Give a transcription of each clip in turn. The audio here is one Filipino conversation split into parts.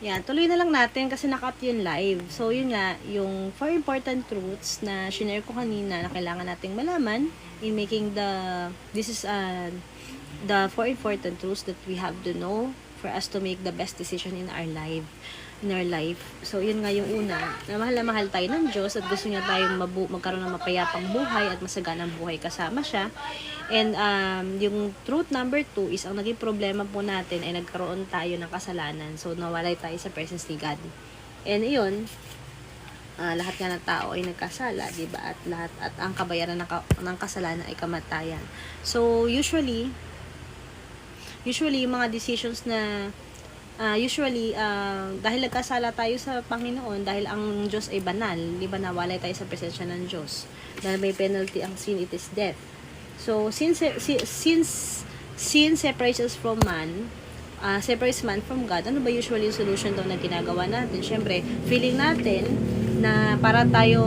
Yan, tuloy na lang natin kasi naka-up yun live. So, yun nga, yung 4 important truths na shinare ko kanina na kailangan nating malaman in making this is the 4 important truths that we have to know for us to make the best decision in our life. So, yun nga yung una, na mahal tayo ng Diyos at gusto niya tayong magkaroon ng mapayapang buhay at masaganang buhay kasama siya. And yung truth number 2 is ang naging problema po natin ay nagkaroon tayo ng kasalanan. So, nawalay tayo sa presence ni God. And yun, lahat nga ng tao ay nagkasala, di ba? At ang kabayaran ng kasalanan ay kamatayan. So, usually yung mga decisions na dahil nagkasala tayo sa Panginoon, dahil ang Diyos ay banal, di ba, nawalay tayo sa presensya ng Diyos. Dahil may penalty ang sin, it is death. So, since sin separates us from man, separates man from God, ano ba usually yung solution daw na ginagawa natin? Siyempre, feeling natin na para tayo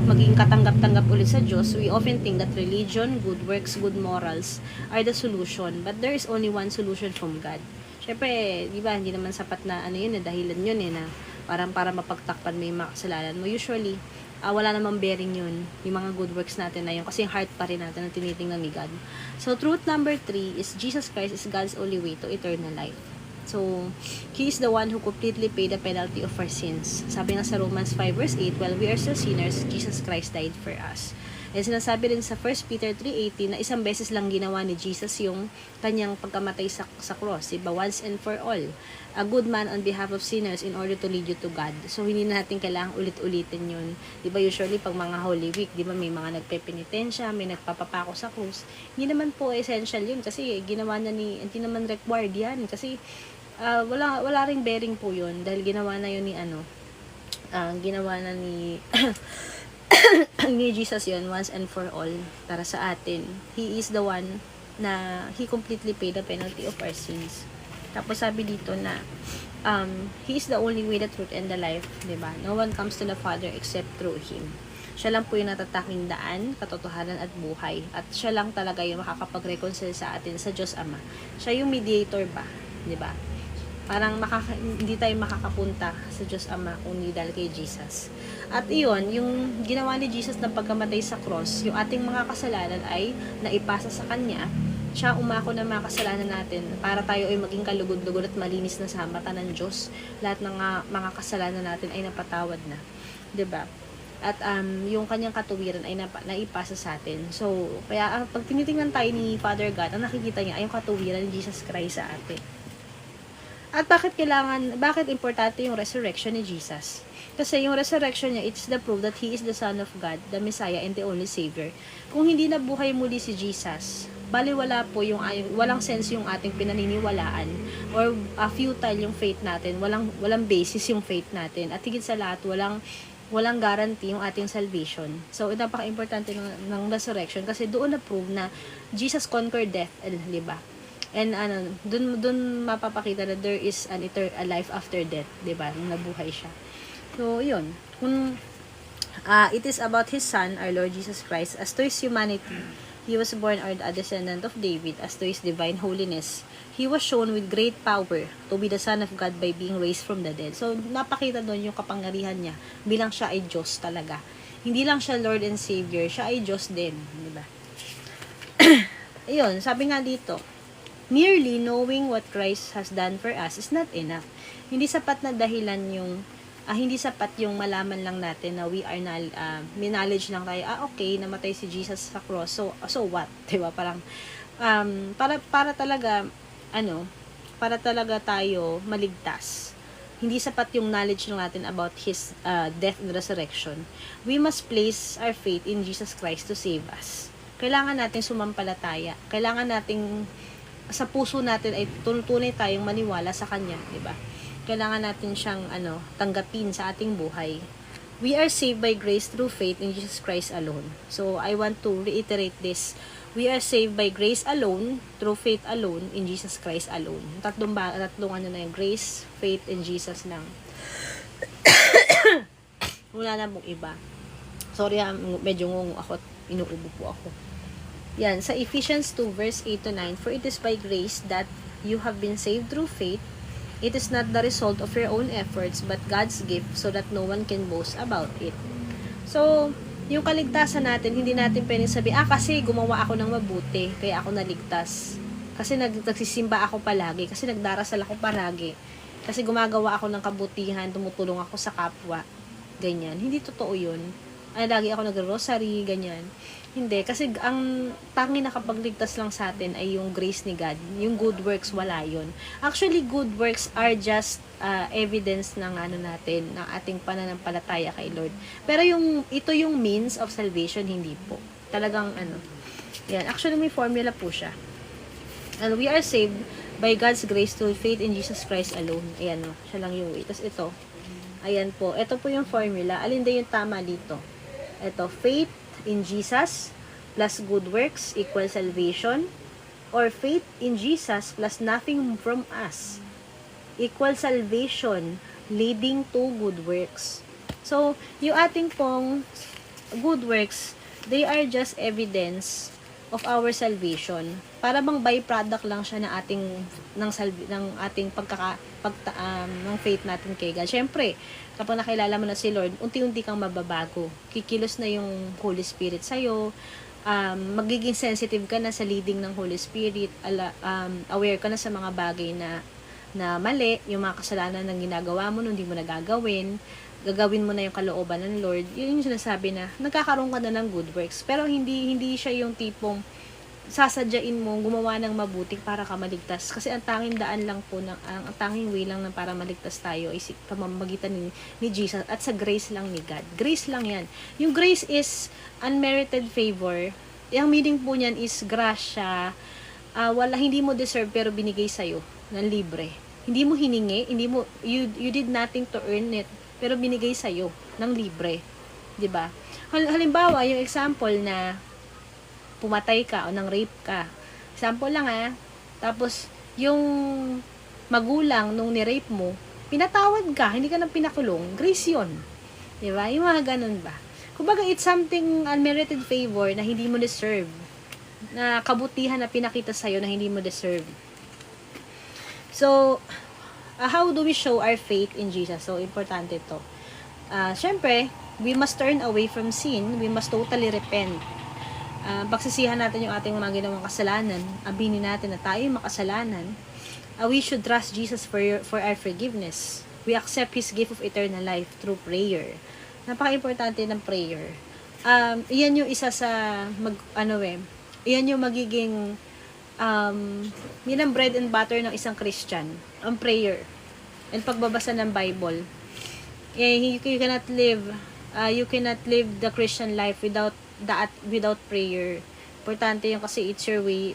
maging katanggap-tanggap ulit sa Diyos, we often think that religion, good works, good morals are the solution. But there is only one solution from God. Siyempre, di ba, hindi naman sapat na yun, dahilan yun na parang para mapagtakpan mo yung mga kasalanan mo. Usually, wala namang bearing yun, yung mga good works natin na yun, kasi yung heart pa rin natin ang tinitingnan ni God. So, truth number 3 is Jesus Christ is God's only way to eternal life. So, He is the one who completely paid the penalty of our sins. Sabi nga sa Romans 5 verse 8, while we are still sinners, Jesus Christ died for us. And sinasabi rin sa 1 Peter 3:18 na isang beses lang ginawa ni Jesus yung kanyang pagkamatay sa cross, diba? Once and for all. A good man on behalf of sinners in order to lead you to God. So, hindi na natin kailangang ulit-ulitin yun. Diba, usually, pag mga Holy Week, diba, may mga nagpepenitensya, may nagpapapako sa krus. Hindi naman po essential yun kasi ginawa na hindi naman required yan. Kasi, wala ring bearing po yun dahil ginawa na yun ginawa na ni ni Jesus yun once and for all para sa atin. He is the one na He completely paid the penalty of our sins. Tapos sabi dito na He is the only way, the truth, and the life, diba? No one comes to the Father except through Him. Siya lang po yung natataking daan, katotohanan at buhay. At siya lang talaga yung makakapag-reconcile sa atin sa Diyos Ama. Siya yung mediator ba? Diba? Parang hindi tayo makakapunta sa Diyos Ama kung hindi dahil kay Jesus. At iyon, yung ginawa ni Jesus na pagkamatay sa cross, yung ating mga kasalanan ay naipasa sa Kanya. Siya umako ng mga kasalanan natin para tayo ay maging kalugod-lugod at malinis na sa mata ng Diyos. Lahat ng mga kasalanan natin ay napatawad na. 'Di ba? At yung kanyang katuwiran ay naipasa sa atin. So, kaya pag tinitingnan tayo ni Father God, ang nakikita niya ay yung katuwiran ni Jesus Christ sa atin. At bakit importante yung resurrection ni Jesus? Kasi yung resurrection niya, it's the proof that He is the Son of God, the Messiah, and the only Savior. Kung hindi nabuhay muli si Jesus, baliwala po walang sense yung ating pinaniniwalaan, or futile yung faith natin, walang basis yung faith natin, at higit sa lahat, walang guarantee yung ating salvation. So, napaka-importante ng resurrection kasi doon na-prove na Jesus conquered death, di ba? And dun mapapakita na there is a life after death, 'di ba? Nung nabuhay siya. So, 'yun. Kung it is about His Son, our Lord Jesus Christ, as to His humanity, He was born a descendant of David, as to His divine holiness, He was shown with great power to be the Son of God by being raised from the dead. So, napakita doon yung kapangyarihan niya bilang siya ay Diyos talaga. Hindi lang siya Lord and Savior, siya ay Diyos din, 'di ba? Ayun, sabi nga dito, merely knowing what Christ has done for us is not enough. Hindi sapat na dahilan hindi sapat yung malaman lang natin na we are may knowledge lang tayo, okay, namatay si Jesus sa cross, so what? Diba? Parang, para talaga tayo maligtas. Hindi sapat yung knowledge lang natin about His death and resurrection. We must place our faith in Jesus Christ to save us. Kailangan natin sumampalataya. Kailangan nating sa puso natin ay tunay tayong maniwala sa Kanya, di ba? Kailangan natin siyang tanggapin sa ating buhay. We are saved by grace through faith in Jesus Christ alone. So, I want to reiterate this. We are saved by grace alone, through faith alone, in Jesus Christ alone. Tatlong na yung grace, faith, and Jesus lang. Wala na mong iba. Sorry, medyo ngungo ako, inuubo po ako. Yan, sa Ephesians 2 verse 8 to 9, for it is by grace that you have been saved through faith, It is not the result of your own efforts, but God's gift so that no one can boast about it. So, yung kaligtasan natin, hindi natin pwedeng sabi, kasi gumawa ako ng mabuti, kaya ako naligtas. Kasi nagsisimba ako palagi, kasi nagdarasal ako palagi, kasi gumagawa ako ng kabutihan, tumutulong ako sa kapwa. Ganyan. Hindi totoo yun. Lagi ako nag-rosary, ganyan. Hindi, kasi ang tanging nakapagligtas lang sa atin ay yung grace ni God. Yung good works, wala yun. Actually, good works are just evidence ng natin, ng ating pananampalataya kay Lord. Pero ito yung means of salvation, hindi po. Talagang yan. Actually, may formula po siya. And we are saved by God's grace through faith in Jesus Christ alone. Ayan, siya lang yung way. Tapos ito, ayan po. Ito po yung formula. Alin din yung tama dito? Ito, faith in Jesus plus good works equals salvation, or faith in Jesus plus nothing from us equals salvation leading to good works. So, yung ating pong good works, they are just evidence of our salvation. Para bang byproduct lang siya ng ating ng faith natin kay God. Syempre, kapag nakilala mo na si Lord, unti-unti kang mababago. Kikilos na yung Holy Spirit sa'yo. Magiging sensitive ka na sa leading ng Holy Spirit. Aware ka na sa mga bagay na mali, yung mga kasalanan na ginagawa mo, hindi mo nagagawin. Gagawin mo na yung kalooban ng Lord. Yun yung sinasabi na nagkakaroon ka na ng good works. Pero hindi siya yung tipong sasadyain mo gumawa ng mabuti para ka maligtas, kasi ang tanging daan lang po ang tanging way lang na para maligtas tayo ay pamamagitan ni Jesus at sa grace lang ni God. Grace lang yan. Yung grace is unmerited favor. Yung meaning po niyan is grasya. Hindi mo deserve pero binigay sa'yo ng libre. Hindi mo hiningi, you did nothing to earn it, pero binigay sa'yo ng libre. 'Di ba? Halimbawa, yung example na pumatay ka o nang rape ka. Example lang Tapos, yung magulang nung ni-rape mo, pinatawad ka, hindi ka nang pinakulong, grace yun. Diba? Yung mga ganun ba? Kumbaga, it's something unmerited favor na hindi mo deserve. Na kabutihan na pinakita sa'yo na hindi mo deserve. So, how do we show our faith in Jesus? So, importante to. Syempre, we must turn away from sin. We must totally repent. Pagsisihan natin yung ating mga ginawang kasalanan, aminin natin na tayo makasalanan, we should trust Jesus for our forgiveness. We accept His gift of eternal life through prayer. Napaka-importante ng prayer. Iyan yung isa sa iyan yung magiging yun ang bread and butter ng isang Christian, ang prayer and pagbabasa ng Bible. You cannot live the Christian life without prayer. Importante yun kasi it's your way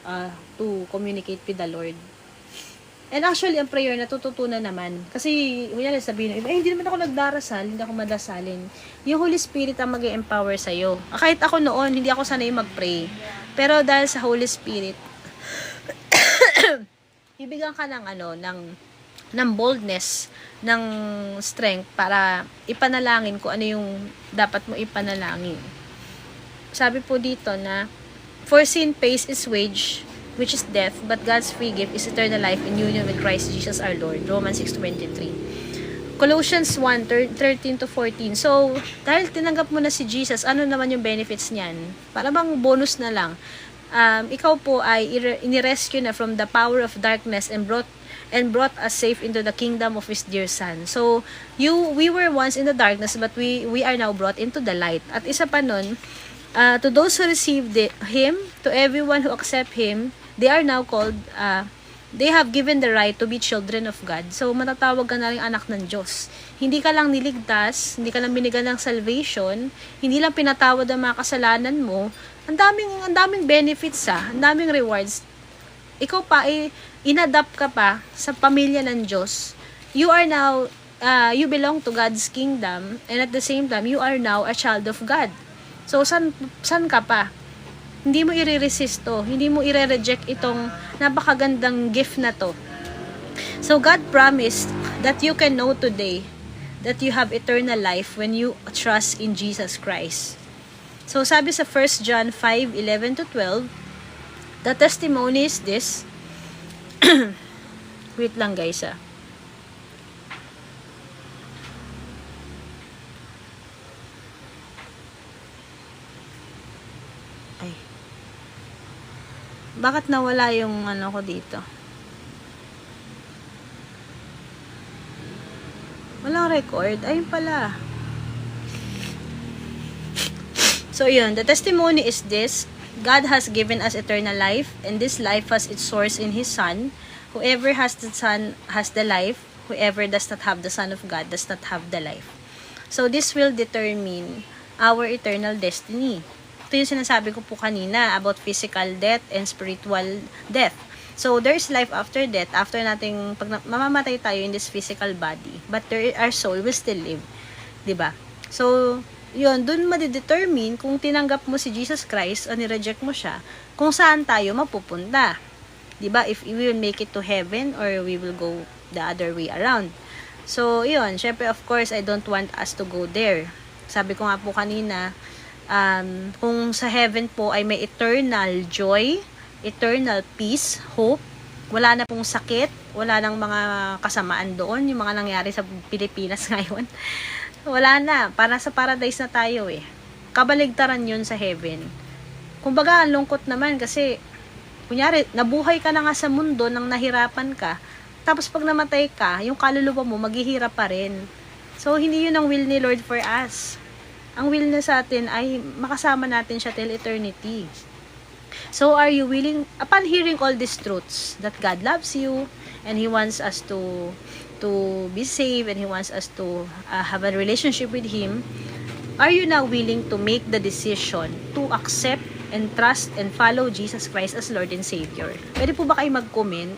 to communicate with the Lord. And actually, ang prayer natututunan naman. Kasi, sabihin hindi naman ako nagdarasal, hindi ako madasalin. Yung Holy Spirit ang mag-empower sa'yo. Kahit ako noon, hindi ako sanay mag-pray. Pero dahil sa Holy Spirit, ibigyan ka ng boldness, ng strength para ipanalangin kung ano yung dapat mo ipanalangin. Sabi po dito na, for sin pays its wage, which is death, but God's free gift is eternal life in union with Christ Jesus our Lord. Romans 6:23. Colossians 1:13-14. So, dahil tinanggap mo na si Jesus, ano naman yung benefits niyan? Para bang bonus na lang. Ikaw po ay inirescue na from the power of darkness and brought us safe into the kingdom of His dear Son. So, we were once in the darkness, but we are now brought into the light. At isa pa nun, to those who received Him, to everyone who accept Him, they are now called, they have given the right to be children of God. So, matatawag ka na rin anak ng Diyos. Hindi ka lang niligtas, hindi ka lang binigyan ng salvation, hindi lang pinatawad ang mga kasalanan mo, ang daming benefits ang daming rewards. Ikaw pa, inadapt ka pa sa pamilya ng Diyos. You are now, you belong to God's kingdom, and at the same time, you are now a child of God. So, san ka pa? Hindi mo i-resist to. Hindi mo i-reject itong napakagandang gift na to. So, God promised that you can know today that you have eternal life when you trust in Jesus Christ. So, sabi sa 1 John 5:11-12, the testimony is this. Wait lang guys . Bakit nawala yung ano ko dito? Walang record. Ayun pala. So yun, the testimony is this: God has given us eternal life, and this life has its source in His Son. Whoever has the Son has the life. Whoever does not have the Son of God does not have the life. So this will determine our eternal destiny. Ito yung sinasabi ko po kanina about physical death and spiritual death. So, there is life after death, after nating, pag mamamatay tayo in this physical body, but our soul will still live. 'Di ba? So, yun, dun madidetermine kung tinanggap mo si Jesus Christ o nireject mo siya, kung saan tayo mapupunta. 'Di ba? If we will make it to heaven or we will go the other way around. So, yun, syempre, of course, I don't want us to go there. Sabi ko nga po kanina, kung sa heaven po ay may eternal joy, eternal peace, hope, wala na pong sakit, wala nang mga kasamaan doon, yung mga nangyari sa Pilipinas ngayon. Wala na, para sa paradise na tayo eh. Kabaligtaran yun sa heaven. Kumbaga, ang lungkot naman kasi, kunyari, nabuhay ka na nga sa mundo nang nahirapan ka, tapos pag namatay ka, yung kaluluwa mo, maghihirap pa rin. So, hindi yun ang will ni Lord for us. Ang will na sa atin ay makasama natin siya till eternity. So, are you willing, upon hearing all these truths, that God loves you, and He wants us to be saved, and He wants us to have a relationship with Him, are you now willing to make the decision to accept and trust and follow Jesus Christ as Lord and Savior? Pwede po ba kayo mag-comment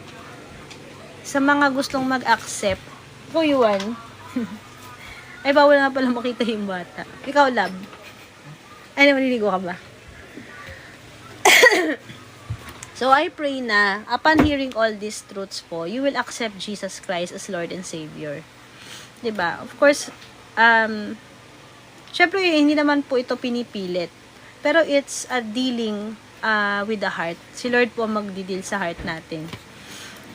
sa mga gustong mag-accept? Ikaw, Yuan. Ay, bawal nga pala makita yung bata. Ikaw, love. Ay, maliligo ka ba? So, I pray na, upon hearing all these truths po, you will accept Jesus Christ as Lord and Savior. 'Di ba? Of course, syempre, hindi naman po ito pinipilit. Pero it's a dealing with the heart. Si Lord po magdi-deal sa heart natin.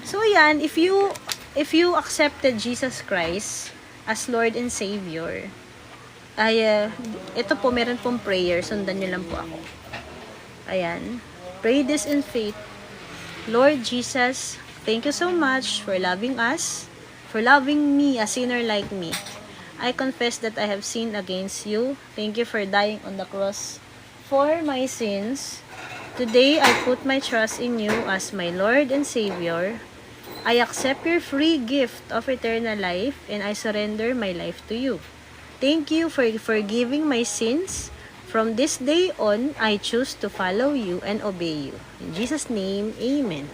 So, yan, if you accepted Jesus Christ as Lord and Savior, ay, ito po, meron pong prayer. Sundan nyo lang po ako. Ayan. Pray this in faith. Lord Jesus, thank you so much for loving us, for loving me, a sinner like me. I confess that I have sinned against you. Thank you for dying on the cross for my sins. Today, I put my trust in you as my Lord and Savior. I accept your free gift of eternal life, and I surrender my life to you. Thank you for forgiving my sins. From this day on, I choose to follow you and obey you. In Jesus' name, Amen.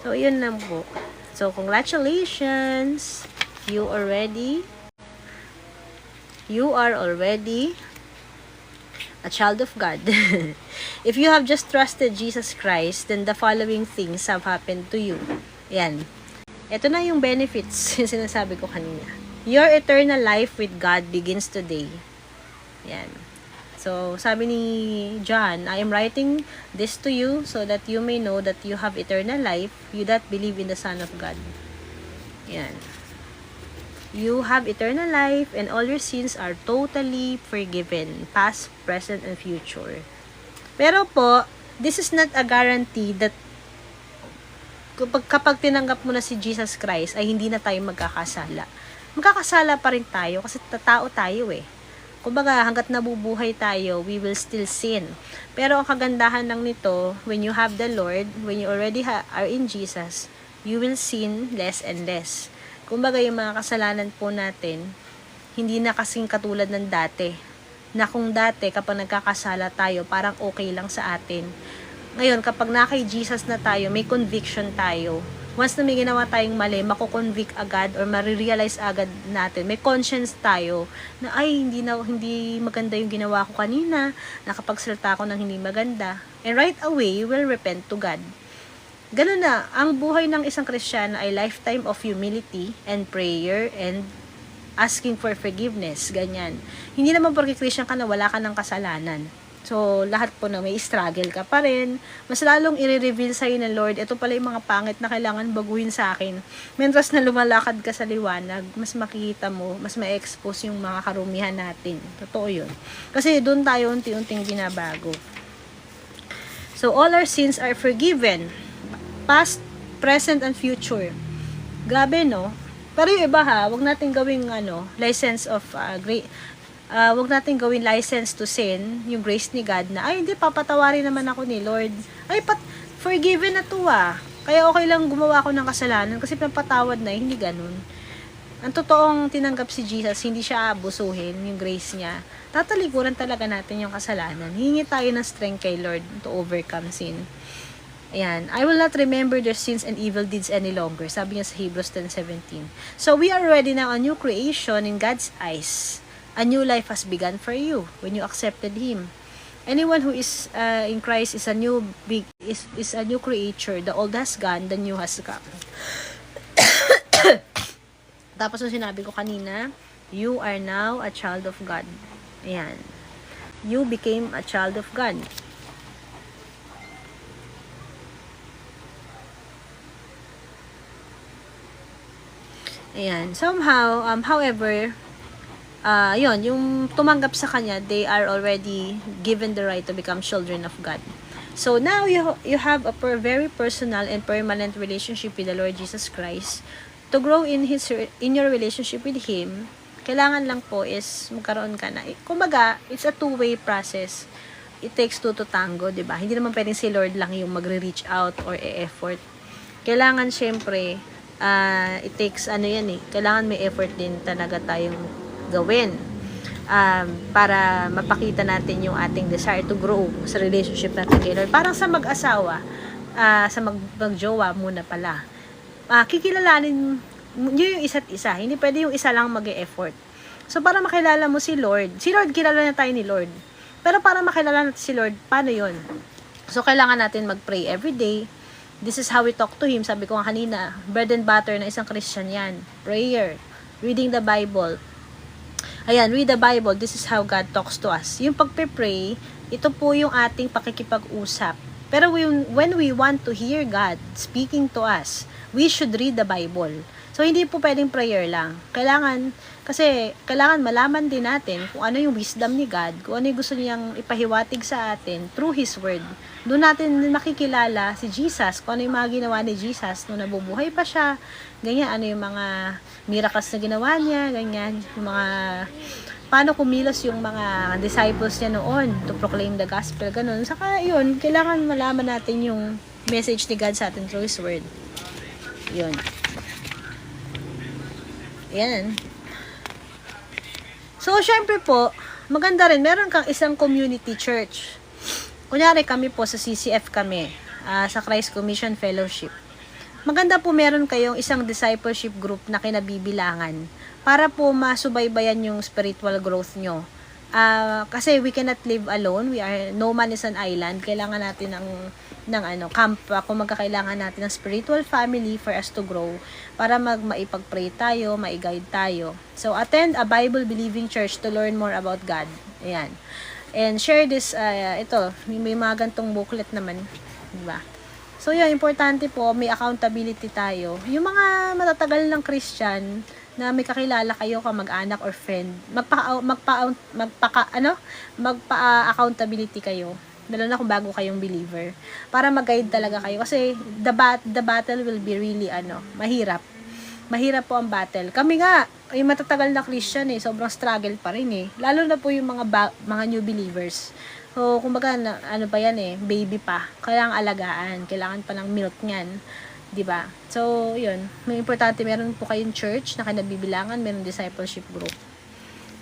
So, yun lang po. So, congratulations! You are already a child of God. If you have just trusted Jesus Christ, then the following things have happened to you. Yan. Ito na yung benefits, yung sinasabi ko kanina. Your eternal life with God begins today. Yan. So, sabi ni John, I am writing this to you so that you may know that you have eternal life, you that believe in the Son of God. Yan. You have eternal life and all your sins are totally forgiven, past, present, and future. Pero po, this is not a guarantee that kapag tinanggap mo na si Jesus Christ ay hindi na tayo magkakasala. Magkakasala pa rin tayo kasi tao tayo eh. Kumbaga, hanggat nabubuhay tayo, we will still sin. Pero ang kagandahan lang nito, when you have the Lord, when you already are in Jesus, you will sin less and less. Kumbaga, yung mga kasalanan po natin, hindi na kasing katulad ng dati. Na kung dati, kapag nagkakasala tayo, parang okay lang sa atin. Ngayon, kapag na kay Jesus na tayo, may conviction tayo. Once na may ginawa tayong mali, mako-convict agad or marirealize agad natin. May conscience tayo na ay, hindi maganda yung ginawa ko kanina, nakapagsalita ako ng hindi maganda. And right away, you will repent to God. Ganun na, ang buhay ng isang Kristiyano ay lifetime of humility and prayer and asking for forgiveness, ganyan. Hindi naman porque Christian ka na wala ka ng kasalanan. So, lahat po na may struggle ka pa rin. Mas lalong i-reveal sa'yo ng Lord, ito pala yung mga pangit na kailangan baguhin sa akin. Mentras na lumalakad ka sa liwanag, mas makikita mo, mas ma-expose yung mga karumihan natin. Totoo yun. Kasi doon tayo unti-unting binabago. So, all our sins are forgiven. Past, present, and future. Grabe, no? Pero yung iba ha, wag natin gawing license of wag natin gawin license to sin, yung grace ni God na, ay hindi, papatawarin naman ako ni Lord. Ay, forgiven na to Kaya okay lang gumawa ako ng kasalanan kasi napatawad na, hindi ganun. Ang totoong tinanggap si Jesus, hindi siya abusuhin, yung grace niya. Tatalikuran talaga natin yung kasalanan. Hingi tayo ng strength kay Lord to overcome sin. Ayan. I will not remember their sins and evil deeds any longer. Sabi niya sa Hebrews 10:17. So, we are already now a new creation in God's eyes. A new life has begun for you when you accepted Him. Anyone who is in Christ is a new creature. The old has gone, the new has come. Tapos yung sinabi ko kanina, you are now a child of God. Ayan. You became a child of God. Ayan. Somehow, however, yun, yung tumanggap sa Kanya, they are already given the right to become children of God. So now you have a very personal and permanent relationship with the Lord Jesus Christ. To grow in your relationship with Him, kailangan lang po is magkaroon ka na. Kumbaga, it's a two-way process. It takes two to tango, di ba? Hindi naman pwedeng si Lord lang yung magre-reach out or e-effort. Kailangan, syempre, it takes, kailangan may effort din talaga tayong gawin. Para mapakita natin yung ating desire to grow sa relationship natin kay Lord. Parang sa mag-asawa, sa mag-jowa muna pala. Kikilalanin nyo yung isa't isa. Hindi pwede yung isa lang mag-e-effort. So, para makilala mo si Lord, kilala na tayo ni Lord. Pero para makilala natin si Lord, paano yun? So, kailangan natin mag-pray every day. This is how we talk to Him. Sabi ko nga kanina, bread and butter na isang Christian yan. Prayer, reading the Bible. Ayan, read the Bible. This is how God talks to us. Yung pagpe-pray, ito po yung ating pakikipag-usap. Pero when we want to hear God speaking to us, we should read the Bible. So, hindi po pwedeng prayer lang. Kailangan malaman din natin kung ano yung wisdom ni God, kung ano yung gusto niyang ipahiwatig sa atin through His Word. Doon natin makikilala si Jesus, kung ano yung mga ginawa ni Jesus nung nabubuhay pa siya, ganyan, ano yung mga miracles na ginawa niya, ganyan, yung mga paano kumilos yung mga disciples niya noon to proclaim the gospel, ganun. Saka yun, kailangan malaman natin yung message ni God sa atin through His Word. Yun. Yan. So, syempre po, maganda rin, meron kang isang community church. Kunyari kami po sa CCF kami, sa Christ Commission Fellowship. Maganda po meron kayong isang discipleship group na kinabibilangan para po masubaybayan yung spiritual growth nyo. Kasi we cannot live alone. No man is an island. Kailangan natin ng camp. Kung magkakailangan natin ng spiritual family for us to grow. Para maipag-pray tayo, maiguide tayo. So, attend a Bible-believing church to learn more about God. Ayan. And share this, may mga gantong booklet naman. Diba? So, yun, importante po, may accountability tayo. Yung mga matatagal ng Christian, na may kakilala kayo, kamag-anak or friend, magpa-accountability kayo. Lalo na kung bago kayong believer. Para mag-guide talaga kayo. Kasi the battle will be really mahirap. Mahirap po ang battle. Kami nga, yung matatagal na Christian sobrang struggle pa rin Lalo na po yung mga new believers. So, kumbaga, baby pa. Kailangan alagaan. Kailangan pa ng milk niyan. Diba? So, yun. May importante, meron po kayong church na kinabibilangan, meron discipleship group.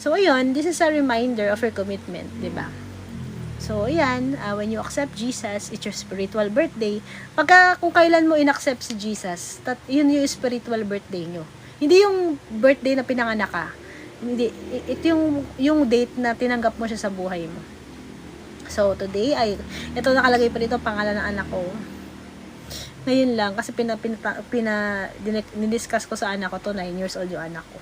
So, ayun, this is a reminder of your commitment, diba? So, ayan, when you accept Jesus, it's your spiritual birthday. Kung kailan mo inaccept si Jesus, yun yung spiritual birthday nyo. Hindi yung birthday na pinanganak ka. Hindi, ito yung date na tinanggap mo siya sa buhay mo. So, today, ito nakalagay pa dito, pangalan ng anak ko. Ngayon lang, kasi diniscuss ko sa anak ko to, 9 years old yung anak ko.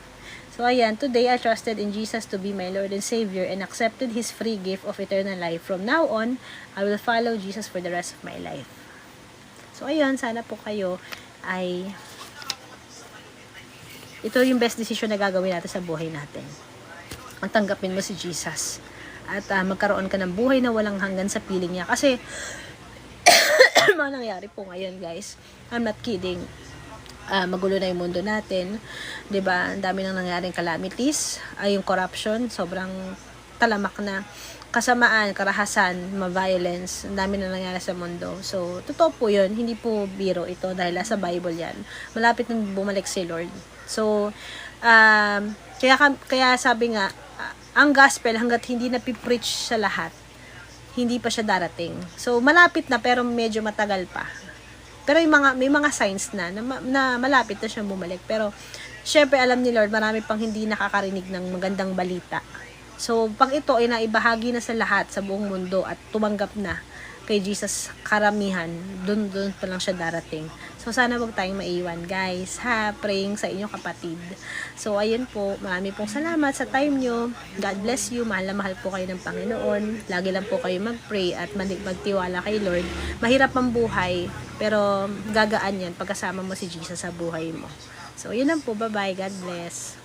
So, ayan, today I trusted in Jesus to be my Lord and Savior and accepted His free gift of eternal life. From now on, I will follow Jesus for the rest of my life. So, ayun, sana po kayo ito yung best decision na gagawin natin sa buhay natin. Ang tanggapin mo si Jesus. At magkaroon ka ng buhay na walang hanggan sa piling niya. Kasi, mga nangyari po ngayon, guys. I'm not kidding. Magulo na yung mundo natin, 'di ba? Ang dami nang nangyaring calamities, yung corruption, sobrang talamak na, kasamaan, karahasan, violence, ang dami na nangyari sa mundo. So, totoo po 'yun, hindi po biro ito dahil sa Bible 'yan. Malapit nang bumalik si Lord. So, kaya sabi nga, ang gospel hangga't hindi na preach sa lahat, hindi pa siya darating. So, malapit na pero medyo matagal pa. Pero may mga signs na malapit na siyang bumalik. Pero, syempre, alam ni Lord, marami pang hindi nakakarinig ng magandang balita. So, pag ito ay naibahagi na sa lahat, sa buong mundo, at tumanggap na kay Jesus karamihan, dun pa lang siya darating. So, sana wag tayong maiwan, guys. Praying sa inyong kapatid. So, ayun po. Marami pong salamat sa time nyo. God bless you. Mahal na mahal po kayo ng Panginoon. Lagi lang po kayo mag-pray at magtiwala kay Lord. Mahirap ang buhay, pero gagaan yan pagkasama mo si Jesus sa buhay mo. So, yun lang po. Bye-bye. God bless.